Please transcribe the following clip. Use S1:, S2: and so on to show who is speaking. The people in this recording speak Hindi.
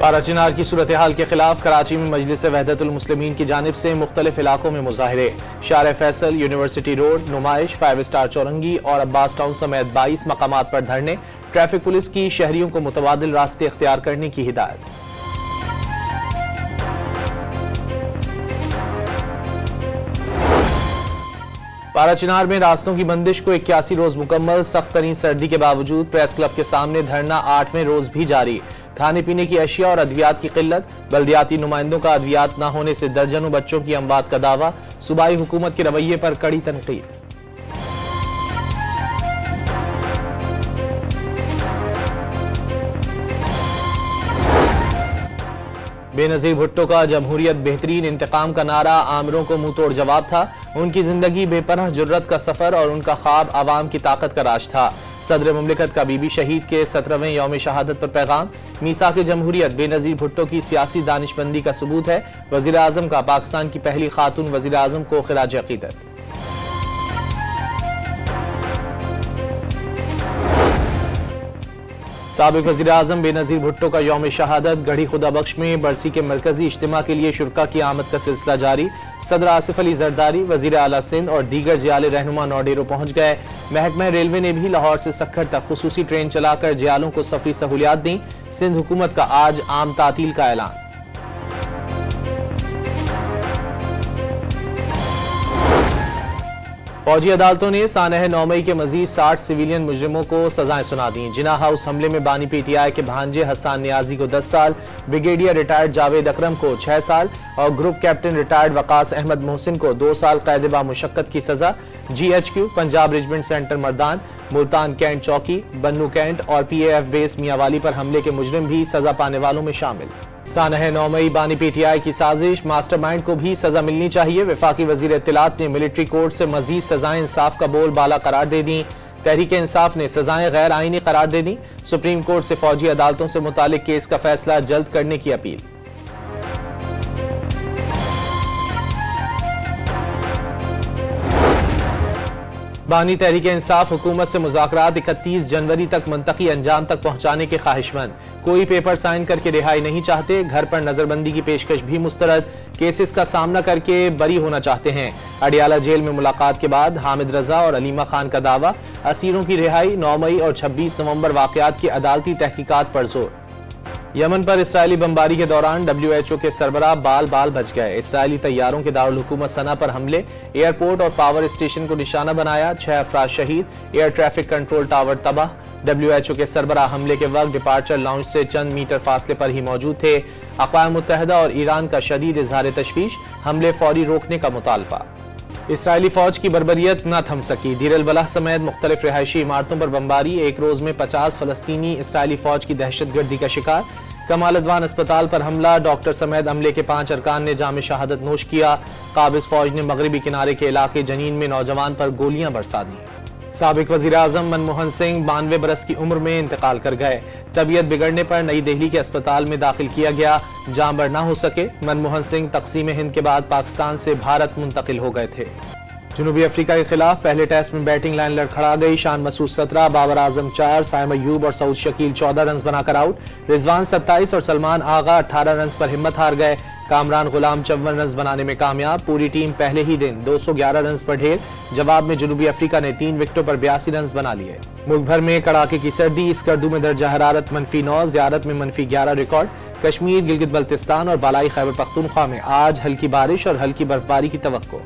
S1: पारा चिनार की सूरत हाल के खिलाफ कराची में मजलिस वहदतुल मुस्लिमीन की जानिब से मुख्तलिफ इलाकों में मुजाहिरे। शार फैसल, यूनिवर्सिटी रोड, नुमाइश, 5 स्टार चौरंगी और अब्बास टाउन समेत 22 मकामात पर धरने। ट्रैफिक पुलिस की शहरियों को मुतबादिल रास्ते इख्तियार करने की हिदायत। पारा चिनार में रास्तों की बंदिश को 81 रोज मुकम्मल। सख्त तरीन सर्दी के बावजूद प्रेस क्लब के सामने धरना 8वें रोज भी जारी। खाने पीने की अशिया और अद्वियात की किल्लत। बल्दियाती नुमाइंदों का अद्वियात न होने से दर्जनों बच्चों की अमवात का दावा। सूबाई हुकूमत के रवैये पर कड़ी तनकीद। बेनजीर भुट्टो का जमहूरियत बेहतरीन इंतकाम का नारा आमिरों को मुंह तोड़ जवाब था। उनकी जिंदगी बेपनाह जुर्रत का सफर और उनका ख्वाब आवाम की ताकत का राज था। सदर मुमलिकत का बीबी शहीद के 17वें यौम शहादत पर पैगाम। मीसाक जमहूरियत बेनजीर भुट्टो की सियासी दानिशमंदी का सबूत है। वजीर आजम का पाकिस्तान की पहली खातून वजीर आजम को खिराज अकीदत। साबिक वज़ीर आज़म बेनज़ीर भुट्टो का यौम शहादत। गढ़ी खुदा बख्श में बरसी के मरकजी इज्तिमा के लिए शुरका की आमद का सिलसिला जारी। सदर आसिफ अली जरदारी, वज़ीर आला सिंध और दीगर जियाले रहनुमा नौडेरो पहुंच गए। महकमा रेलवे ने भी लाहौर से सक्खर तक खुसूसी ट्रेन चलाकर जियालों को सफरी सहूलियात दी। सिंध हुकूमत का आज आम तातील का ऐलान। फौजी अदालतों ने सानह 9 मई के मजीद 60 सिविलियन मुजरिमों को सजाएं सुना दी। जिना हाउस हमले में बानी पीटीआई के भांजे हसन नियाजी को 10 साल, ब्रिगेडियर रिटायर्ड जावेद अकरम को 6 साल और group captain retired Waqas Ahmed Mohsin को 2 साल कैद बा मुशक्कत की सजा। GHQ, Punjab regiment centre Mardan, Multan cantt चौकी, बन्नू कैंट और PAF बेस मियांवाली पर हमले के मुजरिम भी सजा पाने वालों में शामिल। सानह 9 मई बानी पीटीआई की साजिश, मास्टरमाइंड को भी सजा मिलनी चाहिए। वफाकी वजीर इत्तलात ने मिलिट्री कोर्ट से मजीद सजाएं इंसाफ का बोल बाला करार दे दी। तहरीक इंसाफ ने सजाएं गैर आईनी करार दे दी। सुप्रीम कोर्ट से फौजी अदालतों से मुतालिक केस का फैसला जल्द करने की अपील। बानी तहरीक इंसाफ हुकूमत से मुज़ाकरात 31 जनवरी तक मुंतकी अंजाम तक पहुंचाने के ख्वाहिशमंद। कोई पेपर साइन करके रिहाई नहीं चाहते। घर पर नजरबंदी की पेशकश भी मुस्तरद। केसेस का सामना करके बरी होना चाहते हैं। अडियाला जेल में मुलाकात के बाद हामिद रजा और अलीमा खान का दावा। असीरों की रिहाई 9 मई और 26 नवंबर वाकयात की अदालती तहकीकात पर जोर। यमन पर इसराइली बमबारी के दौरान WHO के सरबराह बाल बाल बच गए। इसराइली तैयारों के दारुल हुकूमत सना पर हमले, एयरपोर्ट और पावर स्टेशन को निशाना बनाया। 6 अफराद शहीद। एयर ट्रैफिक कंट्रोल टावर तबाह। WHO के सरबराह हमले के वक्त डिपार्चर लाउंज से चंद मीटर फासले पर ही मौजूद थे। अक़वाम मुत्तहिदा और ईरान का शदीद इज़हार तशवीश। हमले फौरी रोकने का मुतालबा। इसराइली फौज की बर्बरियत न थम सकी। दीर अल बलह समेत मुख्तलिफ रिहायशी इमारतों पर बमबारी। एक रोज में 50 फलस्तीनी इसराइली फौज की दहशतगर्दी का शिकार। कमाल अदवान अस्पताल पर हमला। डॉक्टर समेत अमले के 5 अरकान ने जाम शहादत नोश किया। काबिज फौज ने मगरबी किनारे के इलाके जनीन में नौजवान पर गोलियां बरसा दी। साबिक वजीर आजम मनमोहन सिंह 92 बरस की उम्र में इंतकाल कर गए। तबीयत बिगड़ने पर नई दिल्ली के अस्पताल में दाखिल किया गया। जान बर न हो सके। मनमोहन सिंह तकसीम हिंद के बाद पाकिस्तान से भारत मुंतकिल हो गए थे। जनूबी अफ्रीका के खिलाफ पहले टेस्ट में बैटिंग लाइन लड़खड़ा गई। शान मसूद 17, बाबर आजम 4, साइम अयूब और सऊद शकील 14 रन बनाकर आउट। रिजवान 27 और सलमान आगा 18 रन पर हिम्मत हार गए। कामरान गुलाम 54 रन बनाने में कामयाब। पूरी टीम पहले ही दिन 211 रन पर ढेर। जवाब में जनूबी अफ्रीका ने 3 विकेटों पर 82 रन बना लिए। मुल्क भर में कड़ाके की सर्दी। स्कर्दू में दर्जा हरारत -9, ज़ियारत में -11 रिकॉर्ड। कश्मीर, गिलगित बल्तिस्तान और बालाई खैबर पख्तूनख्वा में आज हल्की बारिश और हल्की बर्फबारी की तवक्को।